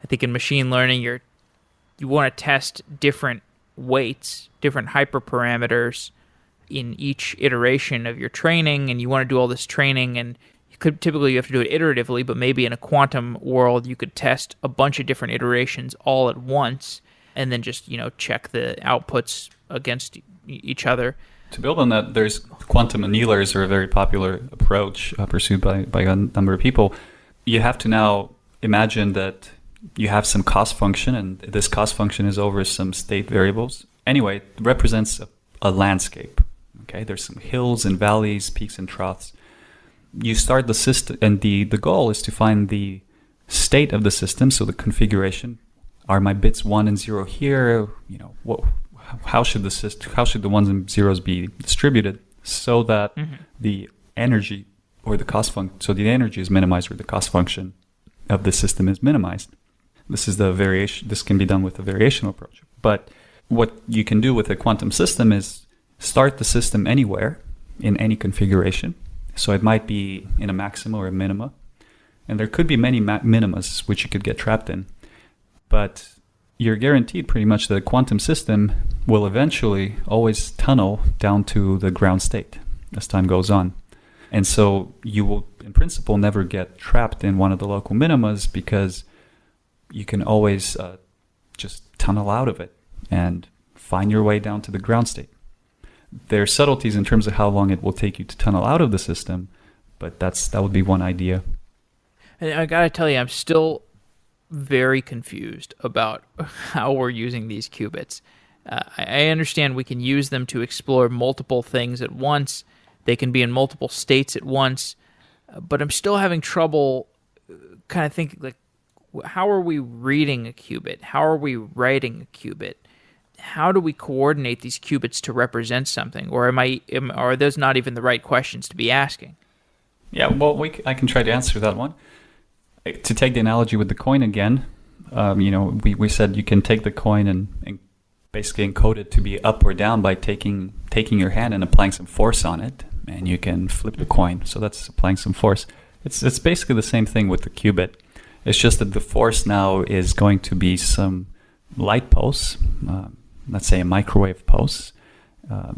I think in machine learning you want to test different weights, different hyperparameters in each iteration of your training, and you want to do all this training, and typically you have to do it iteratively, but maybe in a quantum world you could test a bunch of different iterations all at once and then just check the outputs against each other. To build on that, there's quantum annealers are a very popular approach pursued by a number of people. You have to now imagine that you have some cost function, and this cost function is over some state variables. Anyway, it represents a landscape. Okay, there's some hills and valleys, peaks and troughs. You start the system, and the goal is to find the state of the system, so the configuration. Are my bits 1 and 0 here? How should the ones and zeros be distributed so that the energy or the cost function, so the energy is minimized or the cost function of the system is minimized. This is the variation. This can be done with a variational approach. But what you can do with a quantum system is start the system anywhere in any configuration. So it might be in a maxima or a minima, and there could be many minimas which you could get trapped in. But you're guaranteed pretty much that a quantum system will eventually always tunnel down to the ground state as time goes on. And so you will, in principle, never get trapped in one of the local minimas, because you can always just tunnel out of it and find your way down to the ground state. There are subtleties in terms of how long it will take you to tunnel out of the system, but that would be one idea. And I got to tell you, I'm still very confused about how we're using these qubits. I understand we can use them to explore multiple things at once. They can be in multiple states at once, but I'm still having trouble kind of thinking, like, how are we reading a qubit? How are we writing a qubit? How do we coordinate these qubits to represent something? Or are those not even the right questions to be asking? Yeah, well, I can try to answer that one. To take the analogy with the coin again, we said you can take the coin and basically encode it to be up or down by taking your hand and applying some force on it, and you can flip the coin. So that's applying some force. It's basically the same thing with the qubit. It's just that the force now is going to be some light pulse, let's say a microwave pulse,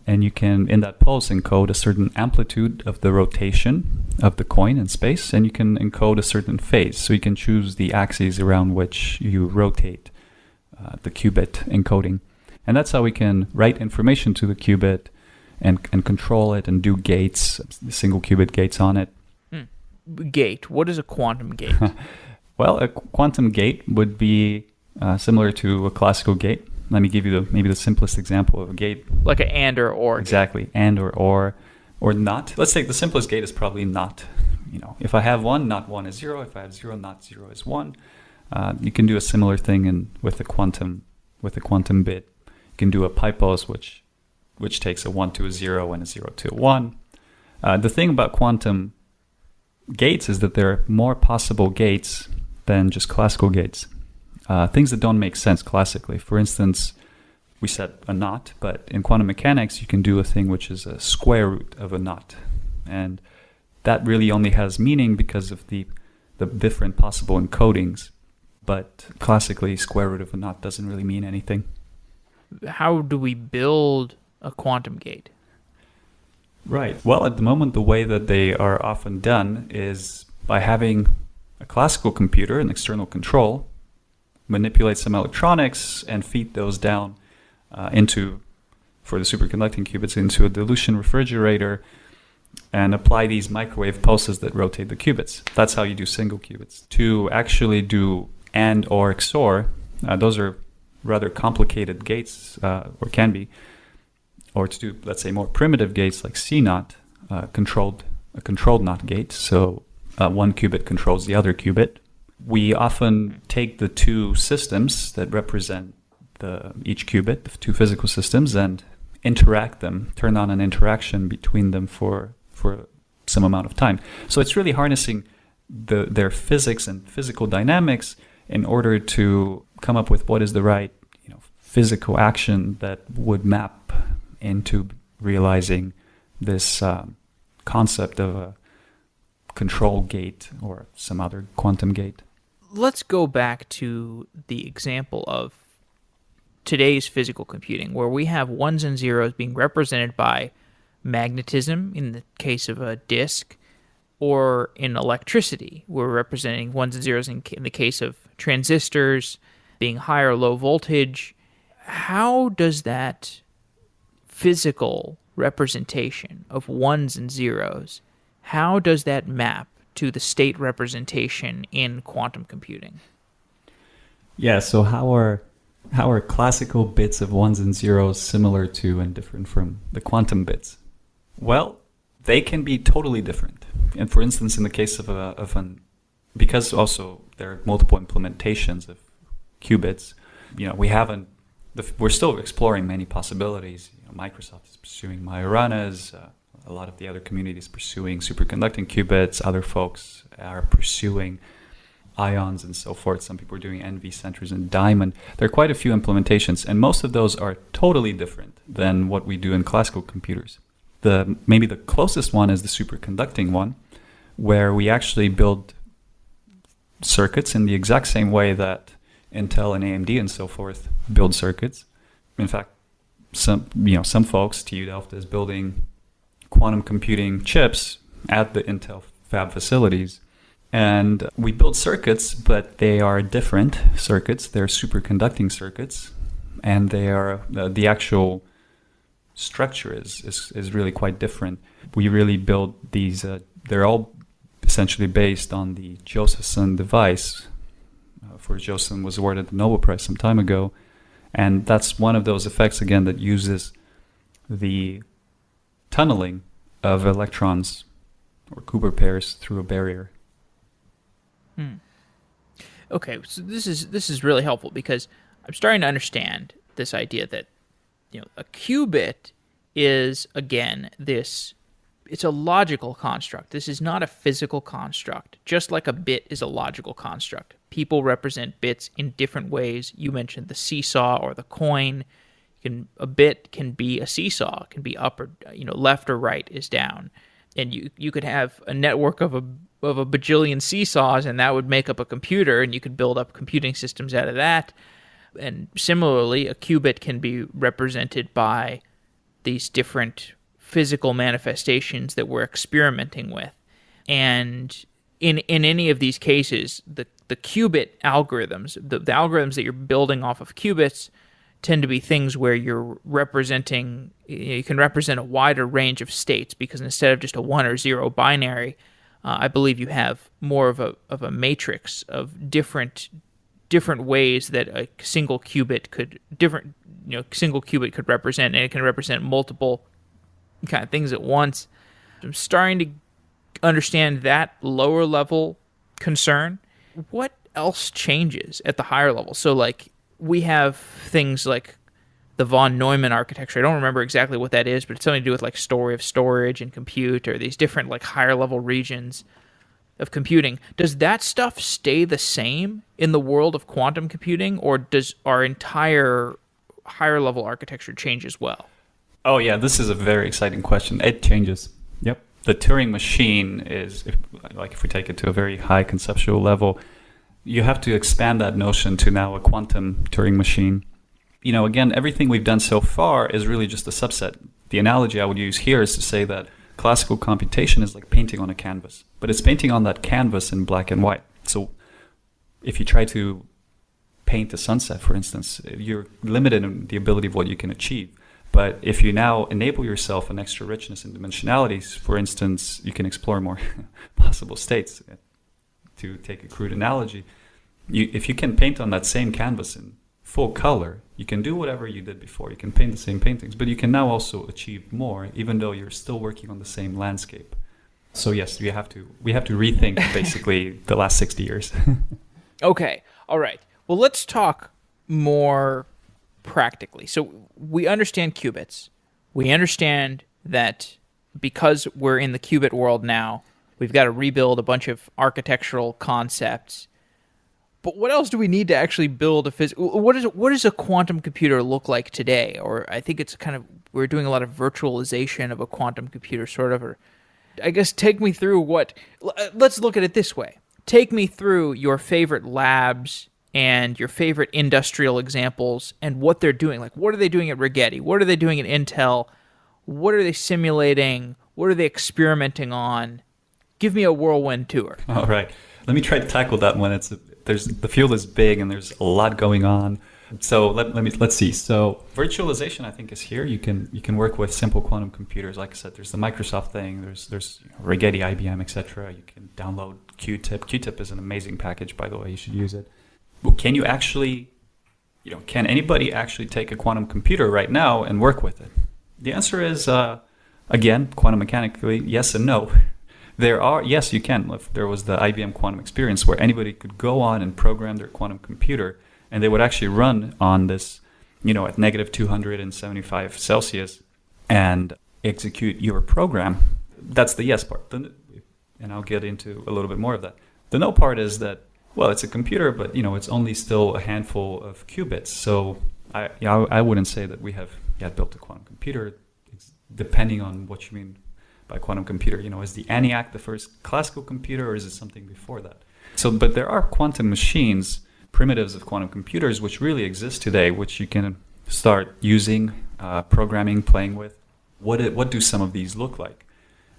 And you can, in that pulse, encode a certain amplitude of the rotation of the coin in space, and you can encode a certain phase. So you can choose the axes around which you rotate the qubit encoding. And that's how we can write information to the qubit and control it and do gates, single qubit gates on it. Gate. What is a quantum gate? Well, a quantum gate would be similar to a classical gate. Let me give you maybe the simplest example of a gate. Like an and or exactly, gate. And or not. Let's say the simplest gate is probably not. If I have 1, not 1 is 0. If I have 0, not 0 is 1. You can do a similar thing with a quantum bit. You can do a pi pulse, which takes a 1 to a 0 and a 0 to a 1. The thing about quantum gates is that there are more possible gates than just classical gates. Things that don't make sense classically. For instance, we said a knot, but in quantum mechanics, you can do a thing which is a square root of a knot. And that really only has meaning because of the different possible encodings. But classically, square root of a knot doesn't really mean anything. How do we build a quantum gate? Right. Well, at the moment, the way that they are often done is by having a classical computer, an external control, manipulate some electronics and feed those down for the superconducting qubits, into a dilution refrigerator and apply these microwave pulses that rotate the qubits. That's how you do single qubits. To actually do AND or XOR, those are rather complicated gates, or can be. Or to do, let's say, more primitive gates like CNOT, a controlled NOT gate, so one qubit controls the other qubit. We often take the two systems that represent each qubit, the two physical systems, and interact them, turn on an interaction between them for some amount of time. So it's really harnessing their physics and physical dynamics in order to come up with what is the right physical action that would map into realizing this concept of a control gate or some other quantum gate. Let's go back to the example of today's physical computing, where we have ones and zeros being represented by magnetism in the case of a disk, or in electricity, we're representing ones and zeros in the case of transistors being high or low voltage. How does that physical representation of ones and zeros, how does that map to the state representation in quantum computing? Yeah, so how are classical bits of ones and zeros similar to and different from the quantum bits? Well, they can be totally different. And for instance, in the case because also there are multiple implementations of qubits, we're still exploring many possibilities. Microsoft is pursuing Majoranas. A lot of the other communities pursuing superconducting qubits. Other folks are pursuing ions and so forth. Some people are doing NV centers and diamond. There are quite a few implementations, and most of those are totally different than what we do in classical computers. Maybe the closest one is the superconducting one, where we actually build circuits in the exact same way that Intel and AMD and so forth build circuits. In fact, some folks, TU Delft, is building quantum computing chips at the Intel fab facilities. And we build circuits, but they are different circuits. They're superconducting circuits, and they are the actual structure is really quite different. We really build these. They're all essentially based on the Josephson device. For Josephson was awarded the Nobel Prize some time ago, and that's one of those effects again that uses the tunneling of electrons or Cooper pairs through a barrier. Okay, so this is really helpful because I'm starting to understand this idea that a qubit is, again, it's a logical construct. This is not a physical construct, just like a bit is a logical construct. People represent bits in different ways. You mentioned the seesaw or the coin. A bit can be a seesaw, it can be up or left or right is down. And you could have a network of a bajillion seesaws, and that would make up a computer, and you could build up computing systems out of that. And similarly, a qubit can be represented by these different physical manifestations that we're experimenting with. And in any of these cases, the qubit algorithms, the algorithms that you're building off of qubits, tend to be things where you can represent a wider range of states, because instead of just a 1 or 0 binary, I believe you have more of a matrix of different ways that a single qubit could represent, and it can represent multiple kind of things at once. I'm starting to understand that lower level concern. What else changes at the higher level? So like we have things like the von Neumann architecture. I don't remember exactly what that is, but it's something to do with like story of storage and compute, or these different like higher level regions of computing. Does that stuff stay the same in the world of quantum computing, or does our entire higher level architecture change as well? Oh yeah, this is a very exciting question. It changes. Yep. The Turing machine is, if we take it to a very high conceptual level, you have to expand that notion to now a quantum Turing machine. Again, everything we've done so far is really just a subset. The analogy I would use here is to say that classical computation is like painting on a canvas, but it's painting on that canvas in black and white. So if you try to paint a sunset, for instance, you're limited in the ability of what you can achieve. But if you now enable yourself an extra richness and dimensionalities, for instance, you can explore more possible states. To take a crude analogy, if you can paint on that same canvas in full color, you can do whatever you did before. You can paint the same paintings, but you can now also achieve more, even though you're still working on the same landscape. So yes, we have to rethink basically the last 60 years. Okay, all right. Well, let's talk more practically. So we understand qubits. We understand that because we're in the qubit world now, we've got to rebuild a bunch of architectural concepts. But what else do we need to actually build a what does a quantum computer look like today? Or I think it's we're doing a lot of virtualization of a quantum computer, sort of. Or I guess take me through let's look at it this way. Take me through your favorite labs and your favorite industrial examples and what they're doing. Like, what are they doing at Rigetti? What are they doing at Intel? What are they simulating? What are they experimenting on? Give me a whirlwind tour. All right. Let me try to tackle that one. The field is big and there's a lot going on. So let's see. So virtualization, I think, is here. You can work with simple quantum computers. Like I said, there's the Microsoft thing. There's Rigetti, IBM, etc. You can download QTIP. QTIP is an amazing package, by the way. You should use it. Well, can anybody actually take a quantum computer right now and work with it? The answer is, again, quantum mechanically, yes and no. Yes, you can. There was the IBM quantum experience where anybody could go on and program their quantum computer, and they would actually run on this, at negative 275 Celsius and execute your program. That's the yes part. And I'll get into a little bit more of that. The no part is that, well, it's a computer, but it's only still a handful of qubits. So I wouldn't say that we have yet built a quantum computer. It's depending on what you mean by quantum computer. Is the ENIAC the first classical computer, or is it something before that? But there are quantum machines, primitives of quantum computers, which really exist today, which you can start using, programming, playing with. What do some of these look like?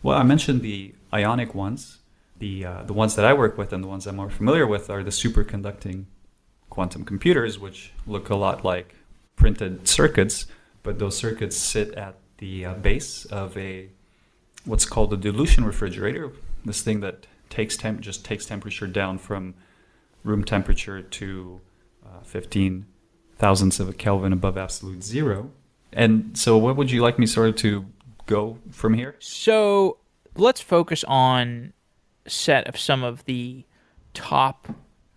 Well, I mentioned the ionic ones. The ones that I work with and the ones I'm more familiar with are the superconducting quantum computers, which look a lot like printed circuits, but those circuits sit at the base of what's called a dilution refrigerator, this thing that takes temperature down from room temperature to 15 thousandths of a Kelvin above absolute zero. And so what would you like me sort of to go from here? So let's focus on set of some of the top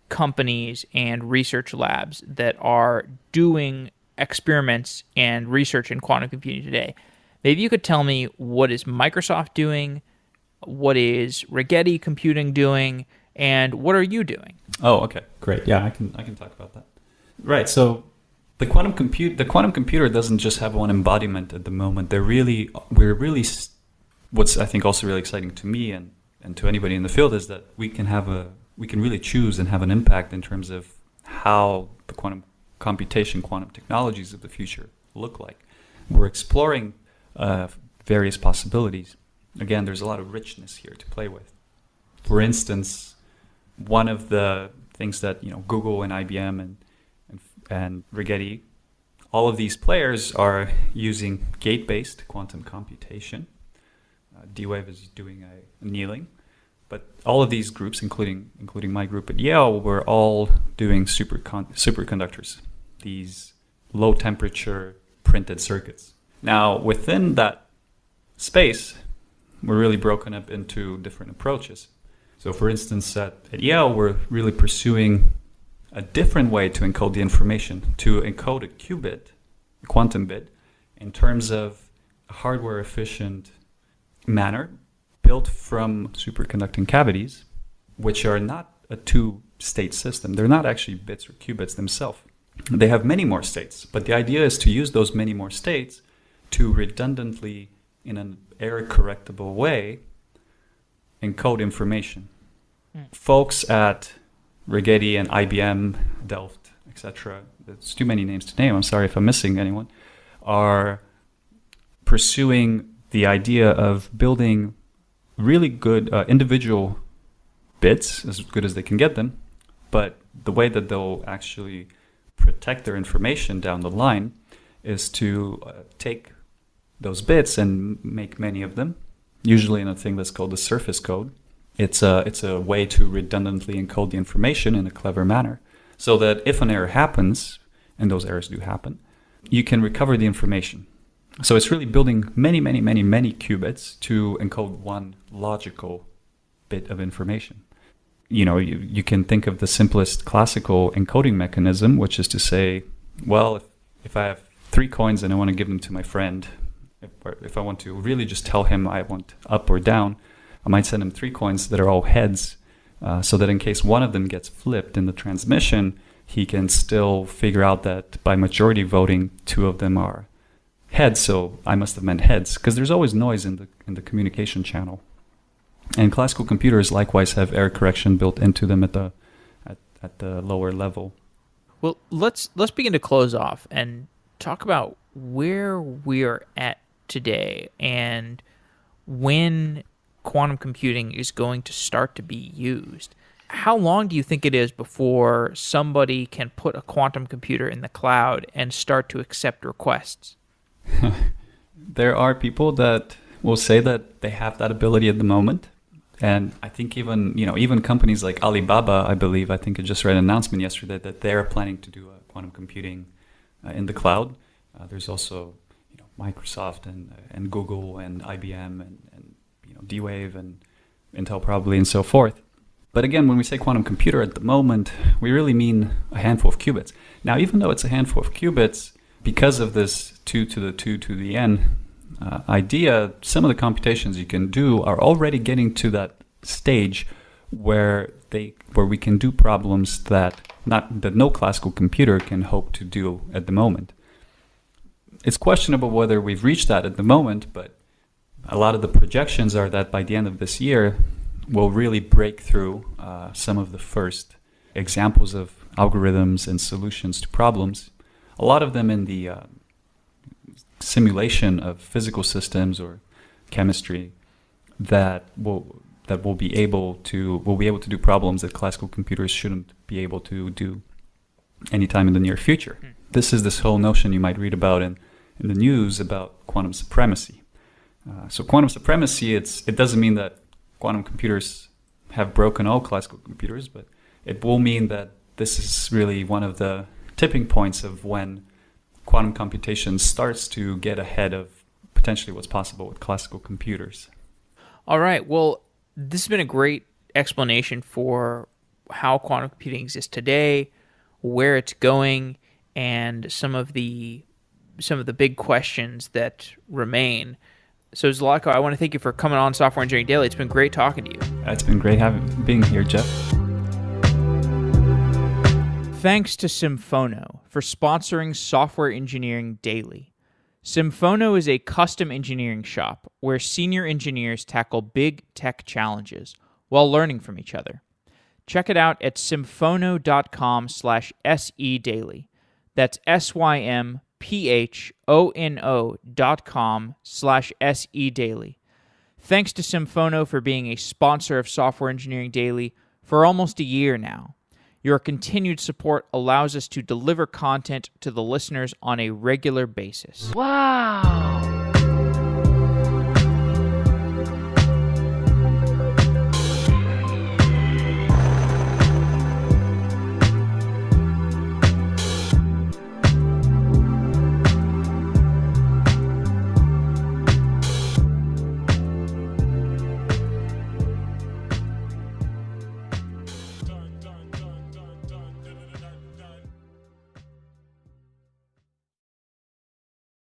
companies and research labs that are doing experiments and research in quantum computing today. Maybe you could tell me, what is Microsoft doing, what is Rigetti Computing doing, and what are you doing? Oh, okay, great. Yeah, I can talk about that. Right. So the quantum computer doesn't just have one embodiment at the moment. What's I think also really exciting to me and to anybody in the field is that we can really choose and have an impact in terms of how the quantum computation, quantum technologies of the future look like. We're exploring various possibilities. Again, there's a lot of richness here to play with. For instance, one of the things that Google and IBM and Rigetti, all of these players are using gate-based quantum computation. D-Wave is doing annealing, but all of these groups, including my group at Yale, were all doing superconductors, these low-temperature printed circuits. Now, within that space, we're really broken up into different approaches. So, for instance, at Yale, we're really pursuing a different way to encode the information, to encode a qubit, a quantum bit, in terms of a hardware-efficient manner built from superconducting cavities, which are not a two-state system. They're not actually bits or qubits themselves. They have many more states, but the idea is to use those many more states to redundantly, in an error-correctable way, encode information. Folks at Rigetti and IBM, Delft, etc., there's too many names to name, I'm sorry if I'm missing anyone, are pursuing the idea of building really good individual bits, as good as they can get them, but the way that they'll actually protect their information down the line is to take those bits and make many of them, usually in a thing that's called the surface code. It's a way to redundantly encode the information in a clever manner, so that if an error happens, and those errors do happen, you can recover the information. So it's really building many, many, many, many qubits to encode one logical bit of information. You can think of the simplest classical encoding mechanism, which is to say, well, if I have 3 coins and I want to give them to my friend, if I want to really just tell him I want up or down, I might send him 3 coins that are all heads, so that in case one of them gets flipped in the transmission, he can still figure out that by majority voting, 2 of them are heads, so I must have meant heads, because there's always noise in the communication channel. And classical computers likewise have error correction built into them at the lower level. Well, let's begin to close off and talk about where we are at today and when quantum computing is going to start to be used. How long do you think it is before somebody can put a quantum computer in the cloud and start to accept requests? There are people that will say that they have that ability at the moment. And I think even companies like Alibaba, I think I just read an announcement yesterday that they're planning to do quantum computing in the cloud. There's also Microsoft and Google and IBM and D-Wave and Intel probably and so forth. But again, when we say quantum computer at the moment, we really mean a handful of qubits. Now, even though it's a handful of qubits, because of this 2 to the 2 to the n idea, some of the computations you can do are already getting to that stage where we can do problems that no classical computer can hope to do at the moment. It's questionable whether we've reached that at the moment, but a lot of the projections are that by the end of this year, we'll really break through some of the first examples of algorithms and solutions to problems. A lot of them in the simulation of physical systems or chemistry that will be able to do problems that classical computers shouldn't be able to do anytime in the near future. This is this whole notion you might read about in the news about quantum supremacy. So quantum supremacy, it doesn't mean that quantum computers have broken all classical computers, but it will mean that this is really one of the tipping points of when quantum computation starts to get ahead of potentially what's possible with classical computers. All right. Well, this has been a great explanation for how quantum computing exists today, where it's going, and some of the big questions that remain. So Zlatko, I want to thank you for coming on Software Engineering Daily. It's been great talking to you. It's been great being here, Jeff. Thanks to Symphono for sponsoring Software Engineering Daily. Symphono is a custom engineering shop where senior engineers tackle big tech challenges while learning from each other. Check it out at symphono.com/sedaily. That's phono.com/sedaily. Thanks to Symphono for being a sponsor of Software Engineering Daily for almost a year now. Your continued support allows us to deliver content to the listeners on a regular basis. Wow!